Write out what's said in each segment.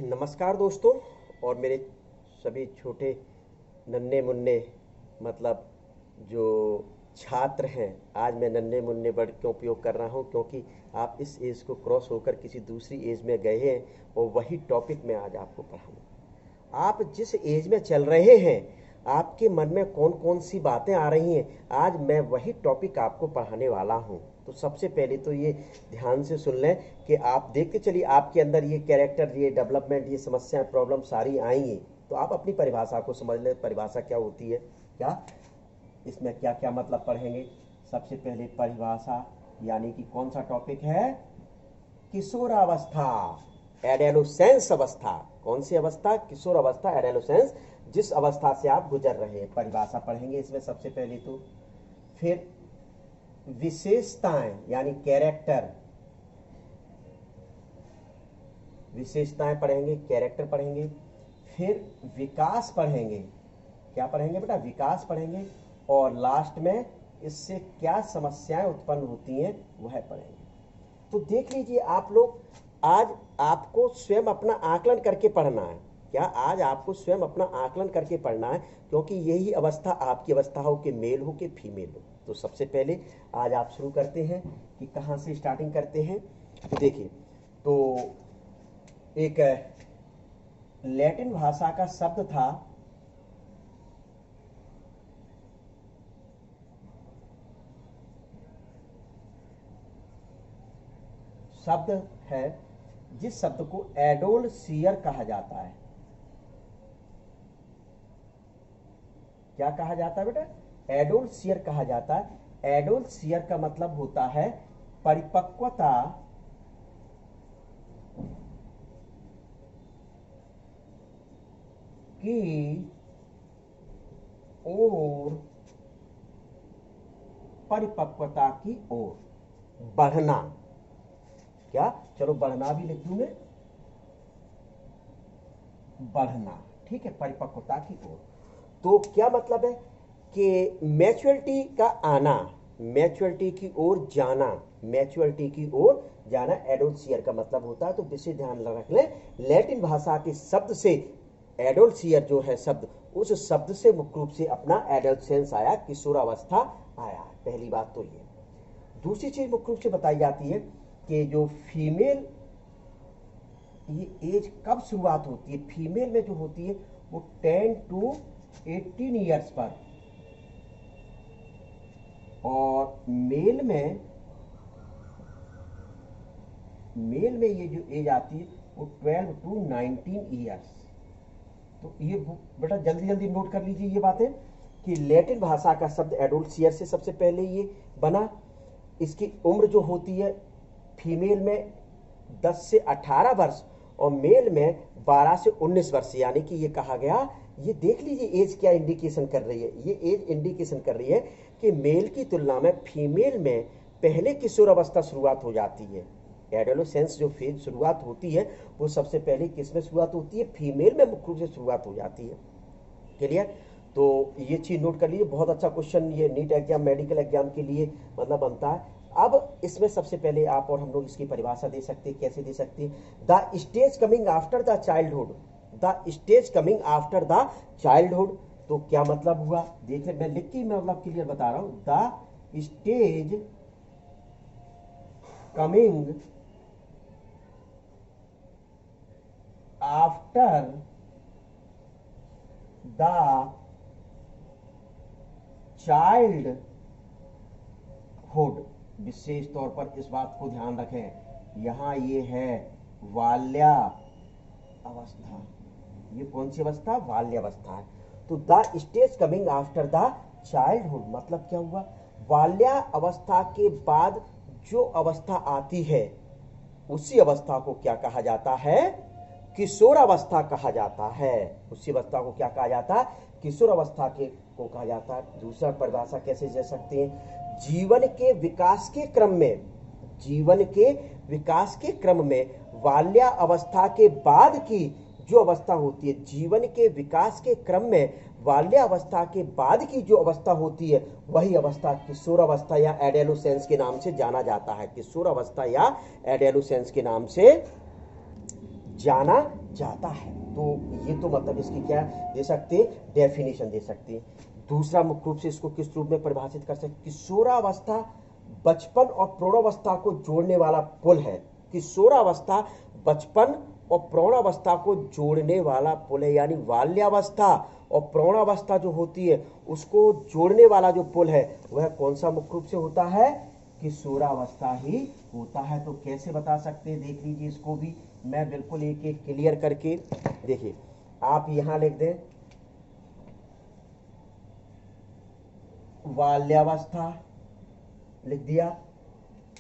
नमस्कार दोस्तों। और मेरे सभी छोटे नन्हे मुन्ने मतलब जो छात्र हैं, आज मैं नन्हे मुन्ने वर्ड क्यों उपयोग कर रहा हूँ, क्योंकि आप इस एज को क्रॉस होकर किसी दूसरी एज में गए हैं और वही टॉपिक मैं आज आपको पढ़ाऊँगा। आप जिस एज में चल रहे हैं, आपके मन में कौन कौन सी बातें आ रही हैं, आज मैं वही टॉपिक आपको पढ़ाने वाला हूँ। तो सबसे पहले तो ये ध्यान से सुन लें कि आप देखते चलिए आपके अंदर ये कैरेक्टर, ये डेवलपमेंट, ये समस्याएं, प्रॉब्लम सारी आएंगी। तो आप अपनी परिभाषा को समझ लें, परिभाषा क्या होती है, क्या इसमें क्या क्या मतलब पढ़ेंगे। सबसे पहले परिभाषा यानी कि कौन सा टॉपिक है, किशोरावस्था, एडोलेसेंस अवस्था। कौन सी अवस्था? किशोर अवस्था, एडोलेसेंस, जिस अवस्था से आप गुजर रहे हैं, परिभाषा पढ़ेंगे इसमें सबसे पहले। तो फिर विशेषताएं यानी कैरेक्टर, विशेषताएं पढ़ेंगे, कैरेक्टर पढ़ेंगे। फिर विकास पढ़ेंगे। क्या पढ़ेंगे बेटा? विकास पढ़ेंगे। और लास्ट में इससे क्या समस्याएं उत्पन्न होती हैं वह पढ़ेंगे। तो देख लीजिए आप लोग, आज आपको स्वयं अपना आकलन करके पढ़ना है। क्या? आज आपको स्वयं अपना आकलन करके पढ़ना है, क्योंकि यही अवस्था आपकी अवस्था हो, कि मेल हो कि फीमेल हो। तो सबसे पहले आज आप शुरू करते हैं कि कहाँ से स्टार्टिंग करते हैं। तो देखिए, तो एक लैटिन भाषा का शब्द था, शब्द है जिस शब्द को एडोलसियर कहा जाता है। क्या कहा जाता है बेटा? एडोलसियर कहा जाता है। एडोलसियर का मतलब होता है परिपक्वता की ओर, परिपक्वता की ओर बढ़ना। क्या? चलो बढ़ना भी लिख दूं मैं, बढ़ना, ठीक है, परिपक्वता की ओर। तो क्या मतलब है कि मैच्योरिटी का आना, मैच्योरिटी की ओर जाना, मैच्योरिटी की ओर जाना एडोलसियर का मतलब होता है। तो विशेष ध्यान रख लें, लैटिन भाषा के शब्द से एडोलसियर जो है शब्द, उस शब्द से मुख्य रूप से अपना एडोलसेंस आया, किशोरावस्था आया। पहली बात तो ये। दूसरी चीज मुख्य रूप से बताई जाती है कि जो फीमेल, ये एज कब शुरुआत होती है, फीमेल में जो होती है वो 10 to 18 ईयर्स पर, और मेल में ये जो एज आती है वो 12 to 19 ईयर्स। तो ये बेटा जल्दी जल्दी नोट कर लीजिए ये बातें कि लैटिन भाषा का शब्द एडोलसियर से सबसे पहले ये बना। इसकी उम्र जो होती है फीमेल में 10 से 18 वर्ष और मेल में 12 से 19 वर्ष, यानी कि ये कहा गया, ये देख लीजिए एज क्या इंडिकेशन कर रही है। ये एज इंडिकेशन कर रही है कि मेल की तुलना में फीमेल में पहले किशोर अवस्था शुरुआत हो जाती है। एडोलेसेंस जो फेज शुरुआत होती है वो सबसे पहले किस में शुरुआत होती है? फीमेल में मुख्य रूप से शुरुआत हो जाती है। क्लियर? तो ये चीज नोट कर लीजिए, बहुत अच्छा क्वेश्चन ये नीट एग्जाम, मेडिकल एग्जाम के लिए मतलब बनता है। अब इसमें सबसे पहले आप और हम लोग इसकी परिभाषा दे सकते हैं। कैसे दे सकते हैं? The stage coming after the childhood, the stage coming after the childhood. तो क्या मतलब हुआ? देखिए मैं लिख के मतलब क्लियर बता रहा हूं। The stage coming after the childhood, विशेष तौर पर इस बात को ध्यान रखें, यहां ये है बाल्यावस्था। ये कौन सी अवस्था? बाल्यावस्था है। तो the stage coming after the childhood मतलब क्या हुआ? बाल्यावस्था के बाद जो अवस्था आती है उसी अवस्था को क्या कहा जाता है? किशोरावस्था कहा जाता है। उसी अवस्था को क्या कहा जाता है? किशोर अवस्था के को कहा जाता है। दूसरा परिभाषा कैसे दे सकते हैं? जीवन के विकास के क्रम में, जीवन के विकास के क्रम में बाल्यावस्था के बाद की जो अवस्था होती है, जीवन के विकास के क्रम में बाल्यावस्था के बाद की जो अवस्था होती है वही अवस्था किशोरावस्था या एडोलेसेंस के नाम से जाना जाता है। किशोरावस्था या एडोलेसेंस के नाम से जाना जाता है। तो ये तो मतलब इसकी क्या दे सकते हैं, डेफिनेशन दे सकते हैं। दूसरा मुख्य रूप से इसको किस रूप में परिभाषित कर सकते, किशोरावस्था बचपन और प्रौढ़ावस्था को जोड़ने वाला पुल है। किशोरावस्था बचपन और प्रौढ़ावस्था को जोड़ने वाला पुल है, यानी बाल्यावस्था और प्रौढ़ावस्था जो होती है उसको जोड़ने वाला जो पुल है वह कौन सा मुख्य रूप से होता है, किशोरावस्था ही होता है। तो कैसे बता सकते हैं, देख लीजिए इसको भी मैं बिल्कुल एक एक क्लियर करके। देखिए आप यहां लिख दें बाल्यावस्था, लिख दिया।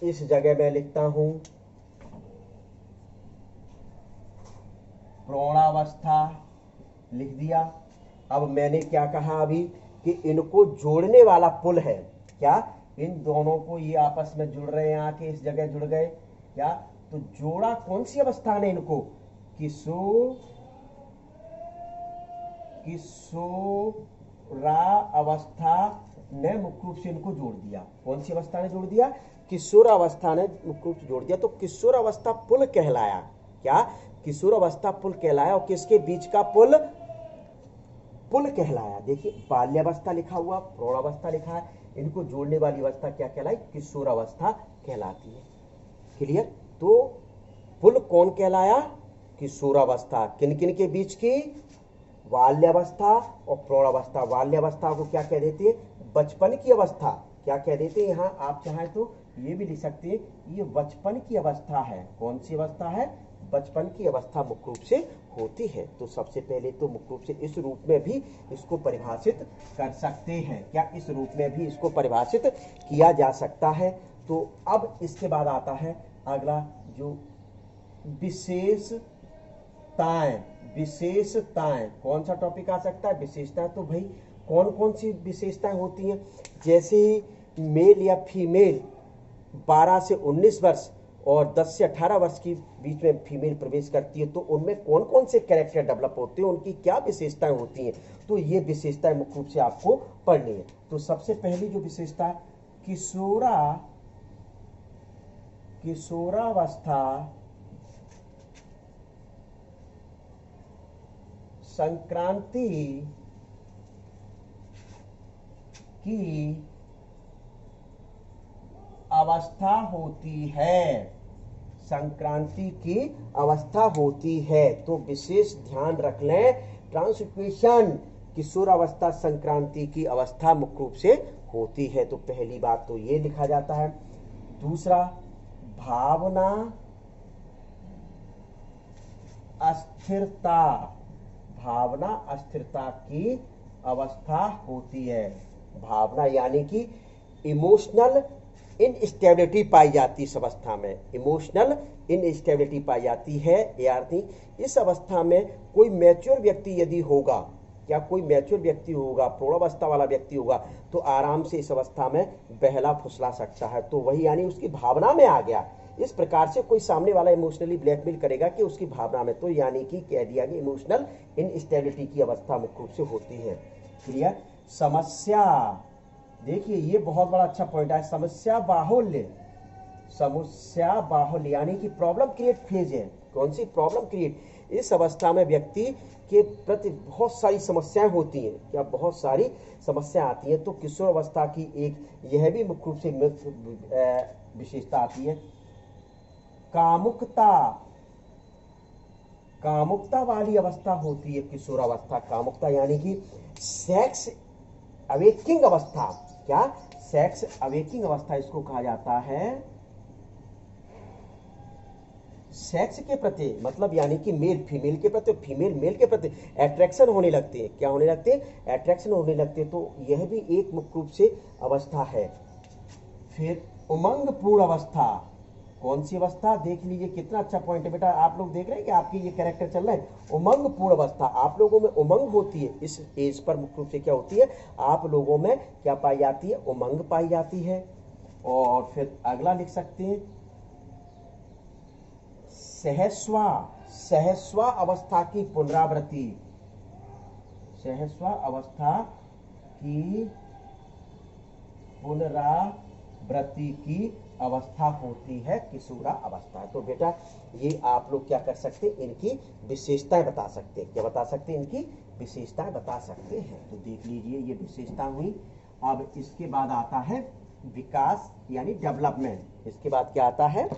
इस जगह मैं लिखता हूं प्रौढ़ावस्था, लिख दिया। अब मैंने क्या कहा अभी कि इनको जोड़ने वाला पुल है, क्या इन दोनों को ये आपस में जुड़ रहे हैं, आके इस जगह जुड़ गए क्या, तो जोड़ा कौन सी अवस्था ने इनको, किशोरावस्था ने मुख्य रूप से इनको जोड़ दिया। कौन सी अवस्था ने जोड़ दिया, किशोरावस्था ने मुख्य रूप से जोड़ दिया। तो किशोरावस्था पुल कहलाया, क्या किशोरावस्था पुल कहलाया। और किसके बीच का पुल कहलाया। देखिए बाल्यावस्था लिखा हुआ, प्रौढ़ावस्था लिखा है, इनको जोड़ने वाली अवस्था क्या कहलाई, किशोरावस्था कहलाती है। क्लियर। तो पुल कौन कहलाया, किशोरावस्था। किन किन के बीच की, बाल्यावस्था और प्रौढ़ावस्था। बाल्यावस्था को क्या कह देते हैं, बचपन की अवस्था। क्या कह देते हैं, यहां आप चाहें तो ये भी लिख सकते हैं, ये बचपन की अवस्था है। कौन सी अवस्था है, बचपन की अवस्था मुख्य रूप से होती है। तो सबसे पहले तो मुख्य रूप से इस रूप में भी इसको परिभाषित कर सकते हैं, क्या इस रूप में भी इसको परिभाषित किया जा सकता है। तो अब इसके बाद आता है अगला जो विशेषताएं। कौन सा टॉपिक आ सकता है, विशेषताएं। तो भाई कौन कौन सी विशेषताएं होती हैं, जैसे मेल या फीमेल 12 से 19 वर्ष और 10 से 18 वर्ष के बीच में फीमेल प्रवेश करती है, तो उनमें कौन कौन से कैरेक्टर डेवलप होते हैं, उनकी क्या विशेषताएं होती हैं। तो ये विशेषताएं मुख्य रूप से आपको पढ़नी है। तो सबसे पहली जो विशेषता, किशोरावस्था संक्रांति की अवस्था होती है, संक्रांति की अवस्था होती है। तो विशेष ध्यान रख लें, ट्रांसइक्वेशन किशोरावस्था संक्रांति की अवस्था मुख्य रूप से होती है। तो पहली बात तो ये लिखा जाता है। दूसरा, भावना अस्थिरता की अवस्था होती है। भावना यानी कि इमोशनल इनस्टेबिलिटी पाई जाती है इस अवस्था में, इमोशनल इनस्टेबिलिटी पाई जाती है। यानी इस अवस्था में कोई मैच्योर व्यक्ति यदि होगा, क्या कोई मैच्योर व्यक्ति होगा, प्रौढ़ावस्था वाला व्यक्ति होगा, तो आराम से इस अवस्था में बहला फुसला सकता है। तो वही यानी उसकी भावना में आ गया। इस प्रकार से कोई सामने वाला इमोशनली ब्लैकमेल करेगा कि उसकी भावना में, तो यानी कि कह दिया कि इमोशनल इनस्टेबिलिटी की अवस्था मुख्य रूप से होती है। क्लियर। समस्या, देखिए ये बहुत बड़ा अच्छा पॉइंट है, समस्या बाहुल्य यानी कि प्रॉब्लम क्रिएट फेज है। कौन सी प्रॉब्लम क्रिएट, इस अवस्था में व्यक्ति के प्रति बहुत सारी समस्याएं होती हैं, क्या बहुत सारी समस्या आती हैं। तो किशोर अवस्था की एक यह भी मुख्य रूप से विशेषता आती है। कामुकता वाली अवस्था होती है किशोरावस्था। कामुकता यानी कि सेक्स अवेकिंग अवस्था, क्या सेक्स अवेकिंग अवस्था इसको कहा जाता है। सेक्स के प्रति मतलब यानी कि मेल फीमेल के प्रति, फीमेल मेल के प्रति अट्रैक्शन होने लगते हैं। क्या होने लगते हैं, अट्रैक्शन होने लगते हैं। तो यह भी एक मुख्य रूप से अवस्था है। फिर उमंगपूर्ण अवस्था, कौन सी अवस्था, देख लीजिए कितना अच्छा पॉइंट है बेटा। आप लोग देख रहे हैं कि आपकी ये कैरेक्टर चल रहा है, उमंगपूर्ण अवस्था। आप लोगों में उमंग होती है, इस एज पर मुख्य रूप से क्या होती है, आप लोगों में क्या पाई जाती है, उमंग पाई जाती है। और फिर अगला लिख सकते हैं सहस्वा अवस्था की पुनरावृत्ति, सहस्वा अवस्था की पुनरावृत्ति की अवस्था होती है किशोरा अवस्था। तो बेटा ये आप लोग क्या कर सकते हैं, इनकी विशेषताएं बता सकते हैं। क्या बता सकते हैं, इनकी विशेषताएं बता सकते हैं। तो देख लीजिए ये विशेषता हुई। अब इसके बाद आता है विकास यानी डेवलपमेंट। इसके बाद क्या आता है,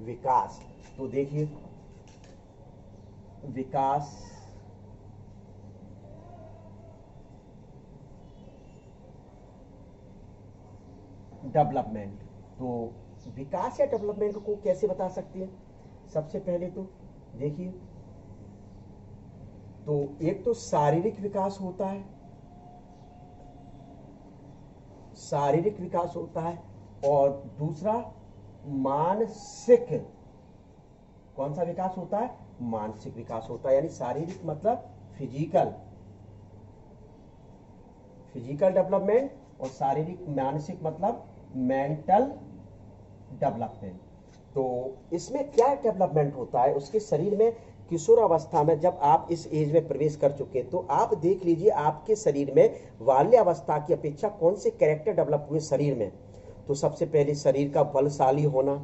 विकास। तो देखिए विकास डेवलपमेंट। तो विकास या डेवलपमेंट को कैसे बता सकते हैं, सबसे पहले तो देखिए, तो एक तो शारीरिक विकास होता है, शारीरिक विकास होता है, और दूसरा मानसिक। कौन सा विकास होता है, मानसिक विकास होता है। यानी शारीरिक मतलब फिजिकल, फिजिकल डेवलपमेंट, और शारीरिक मानसिक मतलब मेंटल डेवलपमेंट। तो इसमें क्या डेवलपमेंट होता है उसके शरीर में किशोर अवस्था में। जब आप इस एज में प्रवेश कर चुके तो आप देख लीजिए आपके शरीर में बाल्यावस्था की अपेक्षा कौन से कैरेक्टर डेवलप हुए शरीर में। तो सबसे पहले शरीर का बलशाली होना।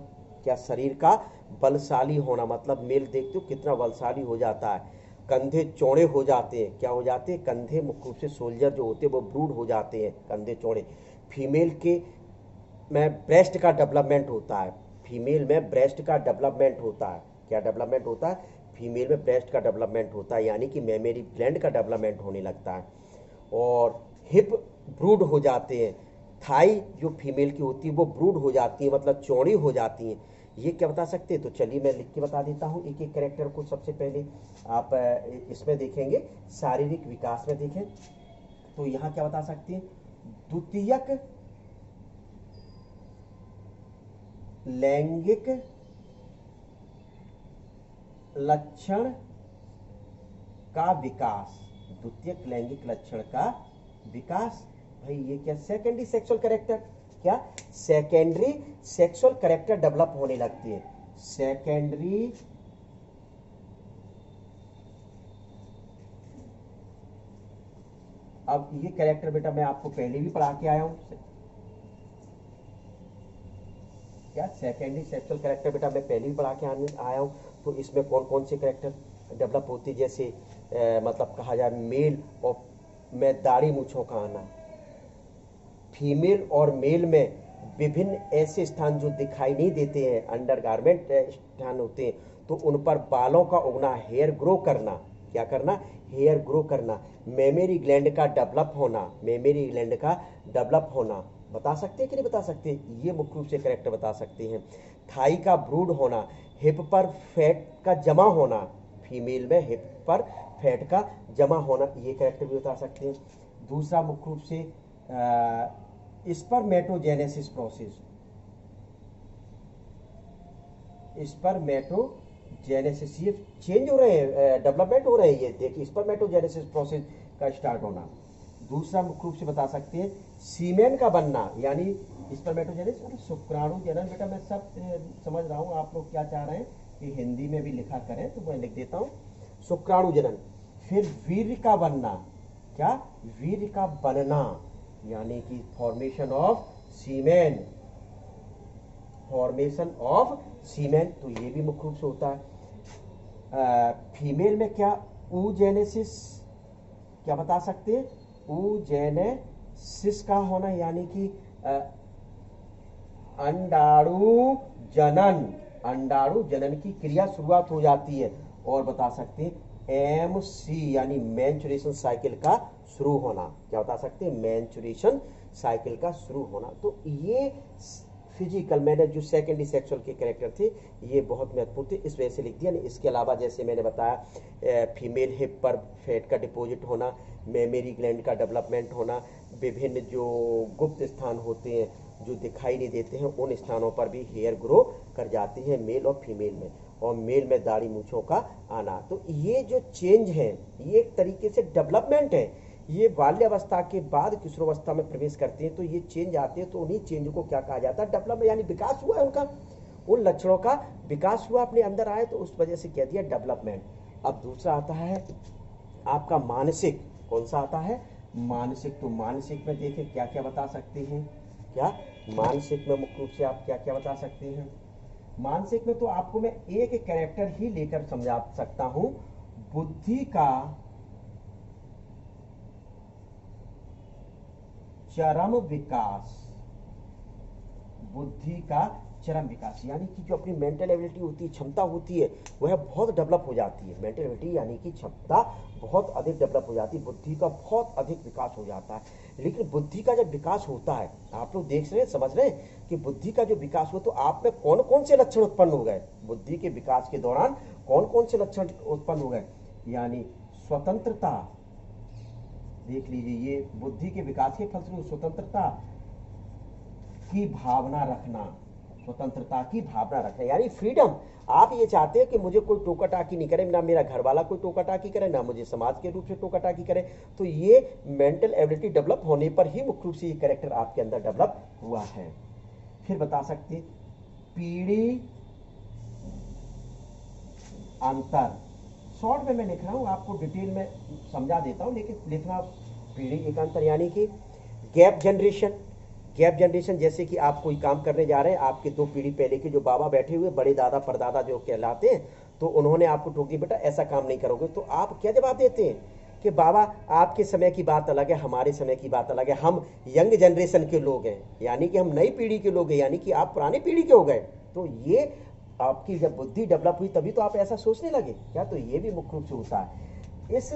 क्या, शरीर का बलशाली होना मतलब मेल देखते हो कितना बलशाली हो जाता है। कंधे चौड़े हो जाते हैं। क्या हो जाते हैं, कंधे मुख्य रूप से सोल्जर जो होते हैं वो ब्रूड हो जाते हैं, कंधे चौड़े। फीमेल के में ब्रेस्ट का डेवलपमेंट होता है, फीमेल में ब्रेस्ट का डेवलपमेंट होता है। क्या डेवलपमेंट होता है, फीमेल में ब्रेस्ट का डेवलपमेंट होता है, यानी कि मेमोरी ग्लैंड का डेवलपमेंट होने लगता है। और हिप ब्रूड हो जाते हैं, थाई जो फीमेल की होती है वो ब्रूड हो जाती है मतलब चौड़ी हो जाती हैं। ये क्या बता सकते हैं, तो चलिए मैं लिख के बता देता हूँ एक एक कैरेक्टर को। सबसे पहले आप इसमें देखेंगे शारीरिक विकास में देखें तो यहाँ क्या बता सकते हैं, द्वितीयक लैंगिक लक्षण का विकास, द्वितीयक लैंगिक लक्षण का विकास। भाई ये क्या, सेकेंडरी सेक्सुअल कैरेक्टर। क्या, सेकेंडरी सेक्सुअल कैरेक्टर डेवलप होने लगती है, सेकेंडरी अब ये कैरेक्टर बेटा मैं आपको पहले भी पढ़ा के आया हूं। क्या, सेकेंडरी सेक्सुअल कैरेक्टर बेटा मैं पहले भी पढ़ा के आया हूं। तो इसमें कौन कौन से कैरेक्टर डेवलप होती है, जैसे मतलब कहा जाए मेल और में दाढ़ी मूछों का आना, फीमेल और मेल में विभिन्न ऐसे स्थान जो दिखाई नहीं देते हैं, अंडरगारमेंट स्थान होते हैं, तो उन पर बालों का उगना, हेयर ग्रो करना। क्या करना, हेयर ग्रो करना। मेमोरी ग्लैंड का डेवलप होना, मेमोरी ग्लैंड का डेवलप होना। बता सकते हैं कि नहीं बता सकते, ये मुख्य रूप से कैरेक्टर बता सकते हैं। थाई का ब्रूड होना, हिप पर फैट का जमा होना, फीमेल में हिप पर फैट का जमा होना, ये कैरेक्टर भी बता सकते हैं। दूसरा मुख्य रूप से स्पर्मेटोजेनेसिस प्रोसेस, स्पर्मेटोजेनेसिस, ये चेंज हो रहे हैं, डेवलपमेंट हो रहे हैं। ये देखिए स्पर्मेटोजेनेसिस प्रोसेस का स्टार्ट होना। दूसरा मुख्य रूप से बता सकते हैं सीमेन का बनना, यानी स्पर्मेटोजेनेसिस मतलब शुक्राणु जनन। बेटा मैं सब समझ रहा हूँ, आप लोग क्या चाह रहे हैं कि हिंदी में भी लिखा करें, तो मैं लिख देता हूँ शुक्राणु जनन। फिर वीर्य का बनना। क्या, वीर्य का बनना, यानी कि formation of semen, formation of semen, तो ये भी मुख्य रूप से होता है। फीमेल में क्या, ऊजेनेसिस, क्या बता सकते हैं, ऊजेनेसिस का होना, यानी कि अंडाणु जनन, अंडाणु जनन की क्रिया शुरुआत हो जाती है। और बता सकते हैं MC यानी मैंचुरेशन साइकिल का शुरू होना। क्या बता सकते हैं, मैंचुरेशन साइकिल का शुरू होना। तो ये फिजिकल, मैंने जो सेकेंडरी सेक्सुअल के कैरेक्टर थे ये बहुत महत्वपूर्ण थे, इस वजह से लिख दिया। इसके अलावा जैसे मैंने बताया फीमेल हिप पर फैट का डिपॉजिट होना, मेमोरी ग्लैंड का डेवलपमेंट होना, विभिन्न जो गुप्त स्थान होते हैं जो दिखाई नहीं देते हैं उन स्थानों पर भी हेयर ग्रो कर जाती है मेल और फीमेल में, और मेल में दाढ़ी मूछों का आना। तो ये जो चेंज है ये एक तरीके से डेवलपमेंट है। ये बाल्यावस्था के बाद किशोरावस्था में प्रवेश करते हैं तो ये चेंज आते हैं, तो उन्हीं चेंज को क्या कहा जाता है, डेवलपमेंट, यानी विकास हुआ है उनका, उन लक्षणों का विकास हुआ अपने अंदर आए, तो उस वजह से कह दिया डेवलपमेंट। अब दूसरा आता है आपका मानसिक। कौन सा आता है, मानसिक। तो मानसिक में देखें क्या क्या बता सकते हैं, क्या मानसिक में मुख्य रूप से आप क्या क्या बता सकते हैं? मानसिक में तो आपको मैं एक कैरेक्टर ही लेकर समझा सकता हूं, बुद्धि का चरम विकास। बुद्धि का चरम विकास यानी कि जो अपनी मेंटल एबिलिटी होती है, क्षमता होती है, वह बहुत डेवलप हो जाती है। मेंटल एबिलिटी यानी कि क्षमता बहुत अधिक डेवलप हो जाती है, बुद्धि का बहुत अधिक विकास हो जाता है। लेकिन बुद्धि का जब विकास होता है, आप लोग देख रहे हैं, समझ रहे हैं कि बुद्धि का जो विकास हुआ तो आप में कौन कौन से लक्षण उत्पन्न हो गए? बुद्धि के विकास के दौरान कौन कौन से लक्षण उत्पन्न हो गए? यानी स्वतंत्रता, देख लीजिए, ये बुद्धि के विकास के फलस्वरूप स्वतंत्रता की भावना रखना, स्वतंत्रता की भावना रखना यानी फ्रीडम। आप ये चाहते हैं कि मुझे कोई टोका टाकी नहीं करे, ना मेरा घर वाला कोई टोका टाकी करे, ना मुझे समाज के रूप से टोका टाकी करे। तो ये मेंटल एबिलिटी डेवलप होने पर ही मुख्य रूप से ये कैरेक्टर आपके अंदर डेवलप हुआ है। फिर बता सकते पीढ़ी अंतर, शॉर्ट में मैं लिख रहा हूं, आपको डिटेल में समझा देता हूं, लेकिन लिखना पीढ़ी एक अंतर यानी कि गैप जनरेशन। गैप जनरेशन जैसे कि आप कोई काम करने जा रहे हैं, आपके 2 पीढ़ी पहले के जो बाबा बैठे हुए, बड़े दादा परदादा जो कहलाते हैं, तो उन्होंने आपको टोक दिया, बेटा ऐसा काम नहीं करोगे, तो आप क्या जवाब देते हैं कि बाबा आपके समय की बात अलग है, हमारे समय की बात अलग है, हम यंग जनरेशन के लोग हैं, यानी कि हम नई पीढ़ी के लोग हैं, यानी कि आप पुरानी पीढ़ी के हो गए। तो ये आपकी जब बुद्धि डेवलप हुई तभी तो आप ऐसा सोचने लगे क्या? तो ये भी मुख्य रूप से होता है। इस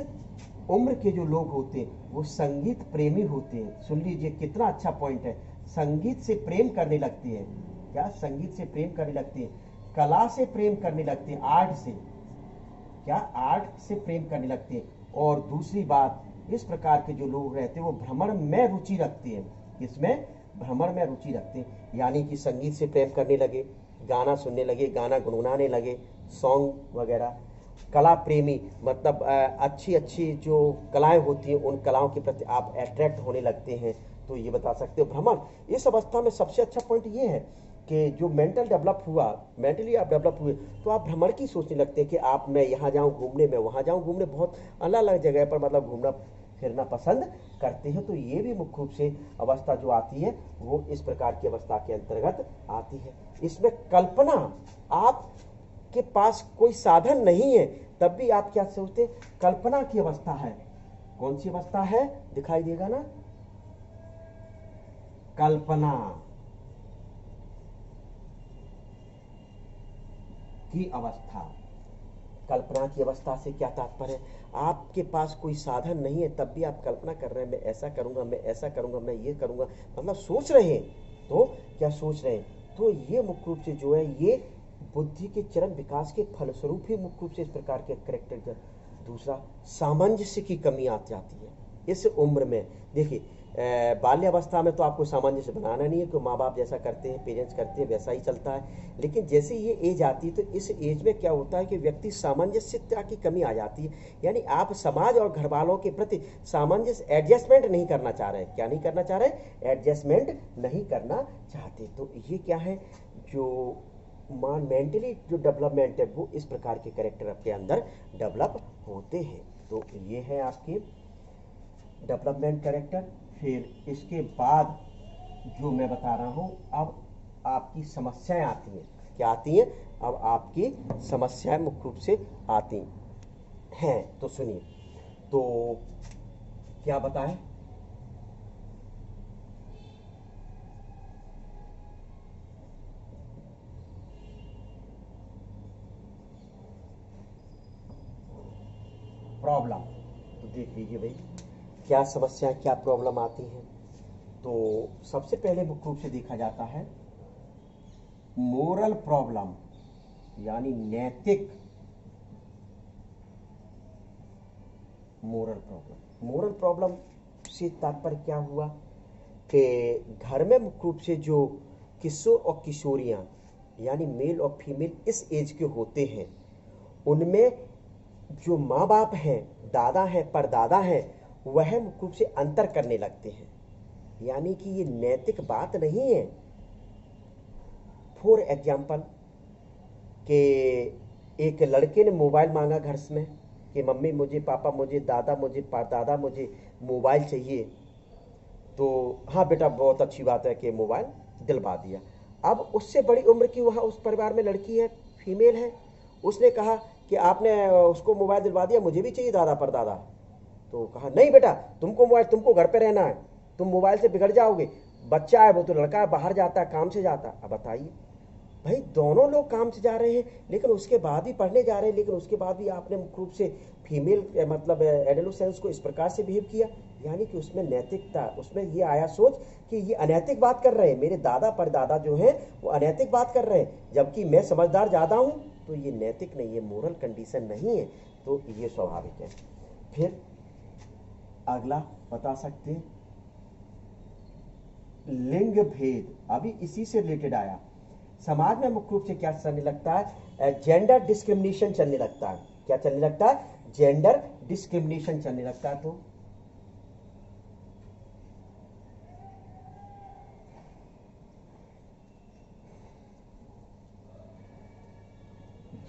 उम्र के जो लोग होते हैं वो संगीत प्रेमी होते हैं। सुन लीजिए कितना अच्छा पॉइंट है, संगीत से प्रेम करने लगते हैं। क्या? संगीत से प्रेम करने लगते हैं, कला से प्रेम करने लगते हैं, आर्ट से, क्या आर्ट से प्रेम करने लगते हैं। और दूसरी बात, इस प्रकार के जो लोग रहते हैं वो भ्रमण में रुचि रखते हैं। इसमें भ्रमण में रुचि रखते हैं, यानी कि संगीत से प्रेम करने लगे, गाना सुनने लगे, गाना गुनगुनाने लगे, सॉन्ग वगैरह। कला प्रेमी मतलब अच्छी अच्छी जो कलाएं होती हैं उन कलाओं के प्रति आप अट्रैक्ट होने लगते हैं। तो ये बता सकते हो भ्रमण। इस अवस्था में सबसे अच्छा पॉइंट ये है कि जो मेंटल डेवलप हुआ, मेंटली आप डेवलप हुए, तो आप भ्रमण की सोचने लगते हैं कि आप, मैं यहाँ जाऊँ घूमने, मैं वहाँ जाऊँ घूमने, बहुत अलग अलग जगह पर मतलब घूमना फिरना पसंद करते हैं। तो ये भी मुख्य रूप से अवस्था जो आती है वो इस प्रकार की अवस्था के अंतर्गत आती है। इसमें कल्पना, आप के पास कोई साधन नहीं है तब भी आप क्या सोचते? कल्पना की अवस्था है। कौन सी अवस्था है? दिखाई देगा ना, कल्पना की अवस्था। कल्पना की अवस्था से क्या तात्पर्य है? आपके पास कोई साधन नहीं है तब भी आप कल्पना कर रहे हैं, मैं ऐसा करूंगा, मैं ऐसा करूंगा, मैं ये करूंगा, मतलब सोच रहे हैं। तो क्या सोच रहे हैं? तो ये मुख्य रूप से जो है ये बुद्धि के चरम विकास के फलस्वरूप ही मुख्य रूप से इस प्रकार के कैरेक्टर का। दूसरा, सामंजस्य की कमी आ जाती है इस उम्र में। देखिए बाल्यावस्था में तो आपको सामंजस्य बनाना नहीं है, क्योंकि माँ बाप जैसा करते हैं, पेरेंट्स करते हैं, वैसा ही चलता है। लेकिन जैसे ये एज आती है तो इस एज में क्या होता है कि व्यक्ति सामंजस्यता की कमी आ जाती है, यानी आप समाज और घर वालों के प्रति सामंजस्य, एडजस्टमेंट नहीं करना चाह रहे। क्या नहीं करना चाह रहे? एडजस्टमेंट नहीं करना चाहते। तो ये क्या है, जो मेंटली जो डेवलपमेंट है वो इस प्रकार के कैरेक्टर आपके अंदर डेवलप होते हैं। तो ये है आपके डेवलपमेंट कैरेक्टर। फिर इसके बाद जो मैं बता रहा हूं, अब आपकी समस्याएं आती हैं। क्या आती हैं? अब आपकी समस्याएं मुख्य रूप से आती हैं। तो सुनिए, तो क्या बताएं? प्रॉब्लम, तो देख लीजिए भाई क्या समस्या, क्या प्रॉब्लम आती हैं। तो सबसे पहले मुख्य रूप से देखा जाता है मोरल प्रॉब्लम, यानी नैतिक मोरल प्रॉब्लम। मोरल प्रॉब्लम से तात्पर्य क्या हुआ कि घर में मुख्य रूप से जो किशोर और किशोरियां यानी मेल और फीमेल इस एज के होते हैं, उनमें जो माँ बाप हैं, दादा हैं, परदादा हैं, वह मुख्य रूप से अंतर करने लगते हैं, यानी कि ये नैतिक बात नहीं है। फॉर एग्जाम्पल कि एक लड़के ने मोबाइल मांगा घर में कि मम्मी मुझे, पापा मुझे, दादा मुझे, परदादा मुझे मोबाइल चाहिए। तो हाँ बेटा बहुत अच्छी बात है कि मोबाइल दिलवा दिया। अब उससे बड़ी उम्र की वहाँ उस परिवार में लड़की है, फीमेल है, उसने कहा कि आपने उसको मोबाइल दिलवा दिया, मुझे भी चाहिए दादा पर दादा। तो कहा नहीं बेटा, तुमको मोबाइल, तुमको घर पे रहना है, तुम मोबाइल से बिगड़ जाओगे। बच्चा है, वो तो लड़का है, बाहर जाता है, काम से जाता है। अब बताइए भाई, दोनों लोग काम से जा रहे हैं लेकिन उसके बाद भी पढ़ने जा रहे हैं, लेकिन उसके बाद भी आपने मुख्य रूप से फीमेल मतलब एडोलेसेंस को इस प्रकार से बिहेव किया, यानी कि उसमें नैतिकता, उसमें ये आया सोच कि ये अनैतिक बात कर रहे हैं, मेरे दादा परदादा जो हैं वो अनैतिक बात कर रहे हैं, जबकि मैं समझदार ज़्यादा हूँ। तो ये नैतिक नहीं है, मोरल कंडीशन नहीं है, तो ये स्वाभाविक है। फिर अगला बता सकते हैं लिंग भेद, अभी इसी से रिलेटेड आया। समाज में मुख्य रूप से क्या चलने लगता है, जेंडर डिस्क्रिमिनेशन चलने लगता है। क्या चलने लगता है, जेंडर डिस्क्रिमिनेशन चलने लगता है। तो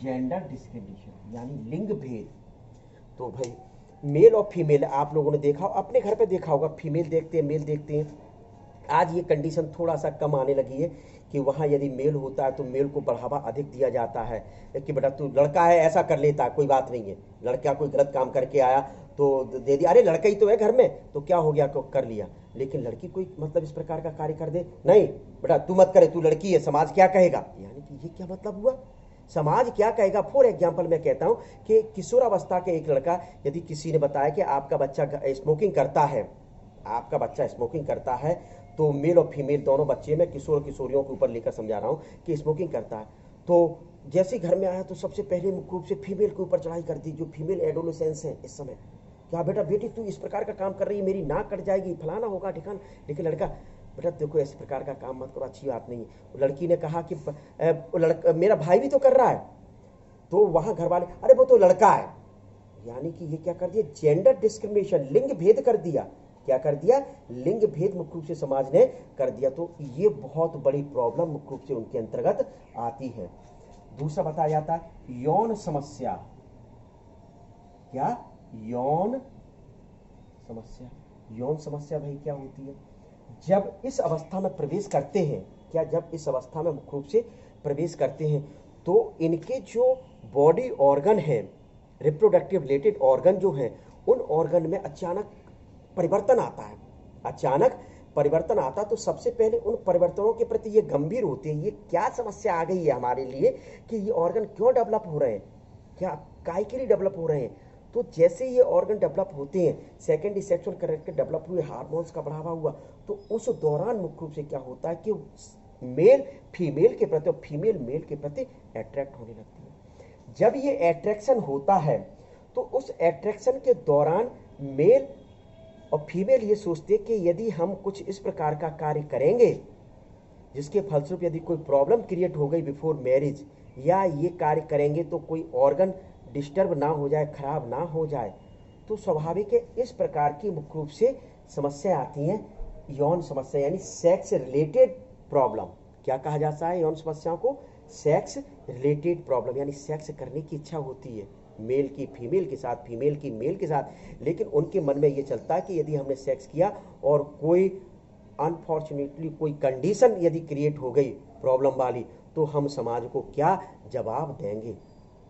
जेंडर डिस्क्रिमिनेशन यानी लिंग भेद। तो भाई मेल और फीमेल आप लोगों ने देखा, अपने घर पे देखा होगा, फीमेल देखते हैं मेल देखते हैं। आज ये कंडीशन थोड़ा सा कम आने लगी है कि वहाँ यदि मेल होता है तो मेल को बढ़ावा अधिक दिया जाता है कि बेटा तू लड़का है ऐसा कर लेता है, कोई बात नहीं है। लड़का कोई गलत काम करके आया तो दे दिया, अरे लड़का ही तो है घर में तो क्या हो गया, तो कर लिया। लेकिन लड़की कोई मतलब इस प्रकार का कार्य कर दे, नहीं बेटा तू मत करे, तू लड़की है, समाज क्या कहेगा। यानी कि ये क्या मतलब हुआ, समाज क्या कहेगा। फॉर एग्जाम्पल मैं कहता हूँ कि किशोरावस्था के एक लड़का, यदि किसी ने बताया कि आपका बच्चा स्मोकिंग करता है, आपका बच्चा स्मोकिंग करता है, तो मेल और फीमेल दोनों बच्चे, मैं किशोर किशोरियों के ऊपर लेकर समझा रहा हूँ कि स्मोकिंग करता है, तो जैसे ही घर में आया तो सबसे पहले मुख्य रूप से फीमेल के ऊपर चढ़ाई कर दी, जो फीमेल एडोलेसेंस है इस समय। क्या बेटा बेटी तू इस प्रकार का काम कर रही है, मेरी नाक कट जाएगी, फलाना होगा ठिकाना। लेकिन लड़का, बेटा देखो इस प्रकार का काम मत करो, अच्छी बात नहीं है। लड़की ने कहा कि लड़का मेरा भाई भी तो कर रहा है, तो वहां घर वाले, अरे वो तो लड़का है। यानी कि ये क्या कर दिया, जेंडर डिस्क्रिमिनेशन, लिंग भेद कर दिया। क्या कर दिया, लिंग भेद मुख्य रूप से समाज ने कर दिया। तो ये बहुत बड़ी प्रॉब्लम मुख्य रूप से उनके अंतर्गत आती है। दूसरा बताया जाता है यौन समस्या। क्या, यौन समस्या। यौन समस्या भाई क्या होती है, जब इस अवस्था में प्रवेश करते हैं, क्या जब इस अवस्था में मुख्य रूप से प्रवेश करते हैं तो इनके जो बॉडी ऑर्गन है, रिप्रोडक्टिव रिलेटेड ऑर्गन जो है, उन ऑर्गन में अचानक परिवर्तन आता है। अचानक परिवर्तन आता तो सबसे पहले उन परिवर्तनों के प्रति ये गंभीर होते हैं, ये क्या समस्या आ गई है हमारे लिए कि ये ऑर्गन क्यों डेवलप हो रहे हैं, क्या काय के लिए डेवलप हो रहे हैं। तो जैसे ये ऑर्गन डेवलप होते हैं, सेकेंडरी सेक्सुअल कैरेक्टर डेवलप हुए, हार्मोन्स का बढ़ावा हुआ, तो उस दौरान मुख्य रूप से क्या होता है कि मेल फीमेल के प्रति और फीमेल मेल के प्रति अट्रैक्ट होने लगती है। जब ये अट्रैक्शन होता है तो उस अट्रैक्शन के दौरान मेल और फीमेल ये सोचते कि यदि हम कुछ इस प्रकार का कार्य करेंगे जिसके फलस्वरूप यदि कोई प्रॉब्लम क्रिएट हो गई बिफोर मैरिज, या ये कार्य करेंगे तो कोई ऑर्गन डिस्टर्ब ना हो जाए, खराब ना हो जाए, तो स्वाभाविक है इस प्रकार की मुख्य रूप से समस्या आती हैं, यौन समस्या यानी सेक्स रिलेटेड प्रॉब्लम। क्या कहा जाता है यौन समस्याओं को, सेक्स रिलेटेड प्रॉब्लम, यानी सेक्स करने की इच्छा होती है मेल की फीमेल के साथ, फीमेल की मेल के साथ, लेकिन उनके मन में ये चलता है कि यदि हमने सेक्स किया और कोई अनफॉर्चुनेटली कोई कंडीशन यदि क्रिएट हो गई प्रॉब्लम वाली, तो हम समाज को क्या जवाब देंगे।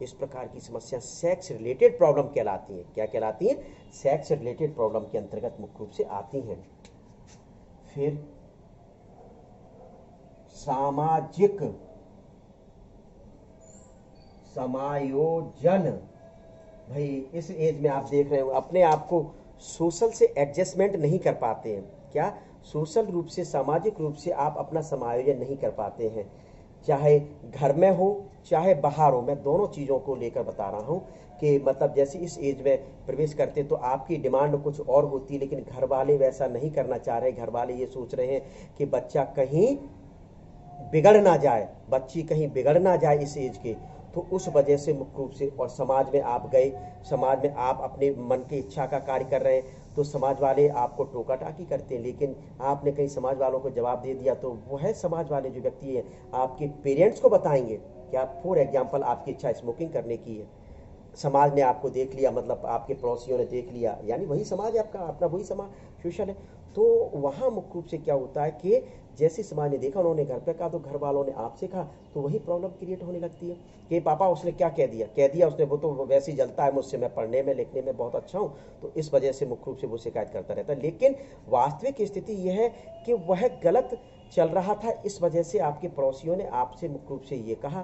इस प्रकार की समस्या सेक्स रिलेटेड प्रॉब्लम कहलाती है। क्या कहलाती है, सेक्स रिलेटेड प्रॉब्लम के अंतर्गत मुख्य रूप से आती हैं। फिर सामाजिक समायोजन। भाई इस एज में आप देख रहे हो अपने आप को सोशल से एडजस्टमेंट नहीं कर पाते हैं। क्या, सोशल रूप से, सामाजिक रूप से आप अपना समायोजन नहीं कर पाते हैं, चाहे घर में हो चाहे बाहर हो। मैं दोनों चीज़ों को लेकर बता रहा हूँ कि मतलब जैसे इस एज में प्रवेश करते तो आपकी डिमांड कुछ और होती है, लेकिन घर वाले वैसा नहीं करना चाह रहे। घर वाले ये सोच रहे हैं कि बच्चा कहीं बिगड़ ना जाए, बच्ची कहीं बिगड़ ना जाए इस एज के, तो उस वजह से मुख्य रूप से, और समाज में आप गए, समाज में आप अपने मन की इच्छा का कार्य कर रहे हैं तो समाज वाले आपको टोका टाकी करते हैं, लेकिन आपने कहीं समाज वालों को जवाब दे दिया तो वो है समाज वाले जो व्यक्ति है आपके पेरेंट्स को बताएंगे कि आप, फॉर एग्जाम्पल आपकी इच्छा स्मोकिंग करने की है, समाज ने आपको देख लिया, मतलब आपके पड़ोसियों ने देख लिया, यानी वही समाज है आपका, अपना वही समाज सोशल है, तो वहाँ मुख्य रूप से क्या होता है कि जैसे समाज ने देखा, उन्होंने घर पे कहा तो घर वालों ने आपसे कहा, तो वही प्रॉब्लम क्रिएट होने लगती है कि पापा उसने क्या कह दिया उसने, वो तो वैसे ही जलता है मुझसे, मैं पढ़ने में लिखने में बहुत अच्छा हूँ, तो इस वजह से मुख्य रूप से वो शिकायत करता रहता है। लेकिन वास्तविक स्थिति यह है कि वह गलत चल रहा था, इस वजह से आपके पड़ोसियों ने आपसे मुख्य रूप से ये कहा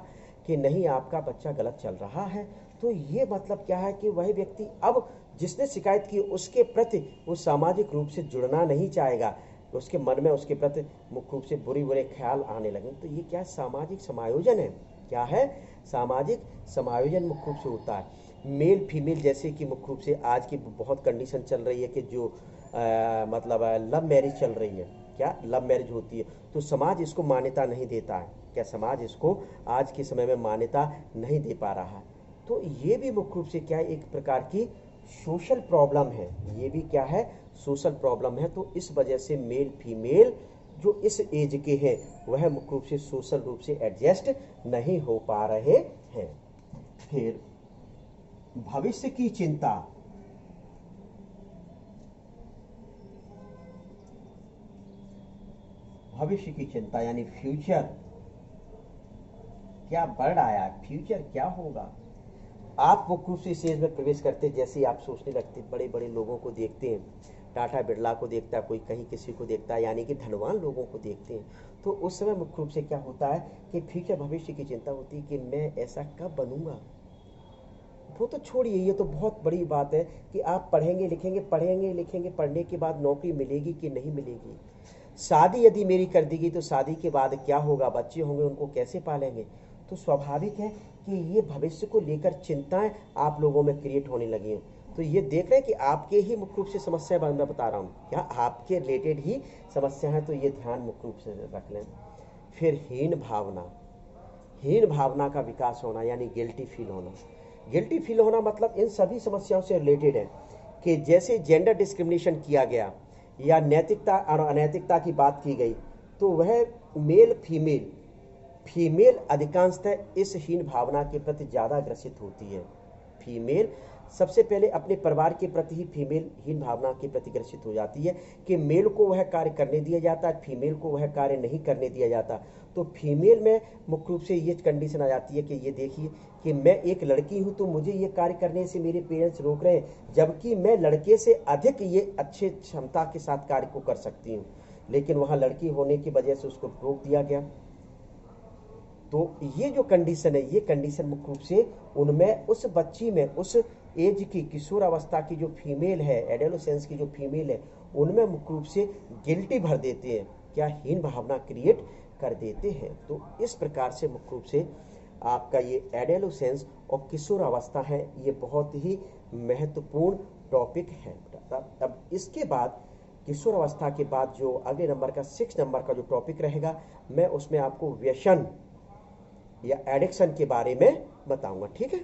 कि नहीं, आपका बच्चा गलत चल रहा है। तो ये मतलब क्या है कि वह व्यक्ति अब जिसने शिकायत की उसके प्रति वो सामाजिक रूप से जुड़ना नहीं चाहेगा, उसके मन में उसके प्रति मुख्य रूप से बुरे ख्याल आने लगे। तो ये क्या है? सामाजिक समायोजन है। क्या है? सामाजिक समायोजन मुख्य रूप से होता है। मेल फीमेल जैसे कि मुख्य रूप से आज की बहुत कंडीशन चल रही है कि जो मतलब लव मैरिज चल रही है, क्या लव मैरिज होती है, तो समाज इसको मान्यता नहीं देता है। क्या समाज इसको आज के समय में मान्यता नहीं दे पा रहा है? तो ये भी मुख्य रूप से क्या है? एक प्रकार की सोशल प्रॉब्लम है। ये भी क्या है? सोशल प्रॉब्लम है। तो इस वजह से मेल फीमेल जो इस एज के हैं वह मुख्य रूप से सोशल रूप से एडजस्ट नहीं हो पा रहे हैं। फिर भविष्य की चिंता, भविष्य की चिंता यानी फ्यूचर, क्या बढ़ आया, फ्यूचर क्या होगा। आप मुख्य रूप से इस एज में प्रवेश करते जैसे आप सोचने लगते, बड़े बड़े लोगों को देखते हैं, टाटा बिरला को देखता है, कोई कहीं किसी को देखता है, यानी कि धनवान लोगों को देखते हैं, तो उस समय मुख्य रूप से क्या होता है कि फ्यूचर भविष्य की चिंता होती है कि मैं ऐसा कब बनूंगा। वो तो छोड़िए, ये तो बहुत बड़ी बात है कि आप पढ़ेंगे लिखेंगे, पढ़ने के बाद नौकरी मिलेगी कि नहीं मिलेगी। शादी यदि मेरी कर दी गई तो शादी के बाद क्या होगा, बच्चे होंगे, उनको कैसे पालेंगे। तो स्वाभाविक है कि ये भविष्य को लेकर चिंताएं आप लोगों में क्रिएट होने लगी हैं। तो ये देख रहे हैं कि आपके ही मुख्य रूप से समस्या मैं बता रहा हूँ, क्या आपके रिलेटेड ही समस्या है, तो ये ध्यान मुख्य रूप से रख लें। फिर हीन भावना का विकास होना यानी गिल्टी फील होना। गिल्टी फील होना मतलब इन सभी समस्याओं से रिलेटेड है कि जैसे जेंडर डिस्क्रिमिनेशन किया गया या नैतिकता और अनैतिकता की बात की गई, तो वह मेल फीमेल अधिकांशतः इस हीन भावना के प्रति ज़्यादा ग्रसित होती है। फीमेल सबसे पहले अपने परिवार के प्रति ही फीमेल हीन भावना के प्रति ग्रसित हो जाती है कि मेल को वह कार्य करने दिया जाता है, फीमेल को वह कार्य नहीं करने दिया जाता। तो फीमेल में मुख्य रूप से ये कंडीशन आ जाती है कि ये देखिए कि मैं एक लड़की हूँ तो मुझे ये कार्य करने से मेरे पेरेंट्स रोक रहे हैं, जबकि मैं लड़के से अधिक ये अच्छे क्षमता के साथ कार्य को कर सकती हूँ, लेकिन वहाँ लड़की होने की वजह से उसको रोक दिया गया। तो ये जो कंडीशन है, ये कंडीशन मुख्य रूप से उनमें, उस बच्ची में, उस एज की किशोर अवस्था की जो फीमेल है, एडोलेसेंस की जो फीमेल है, उनमें मुख्य रूप से गिल्टी भर देते हैं, क्या हीन भावना क्रिएट कर देते हैं। तो इस प्रकार से मुख्य रूप से आपका ये एडोलेसेंस और किशोर अवस्था है, ये बहुत ही महत्वपूर्ण टॉपिक है। अब इसके बाद किशोर अवस्था के बाद जो अगले नंबर का 6 नंबर का जो टॉपिक रहेगा, मैं उसमें आपको व्यसन या एडिक्शन के बारे में बताऊंगा। ठीक है।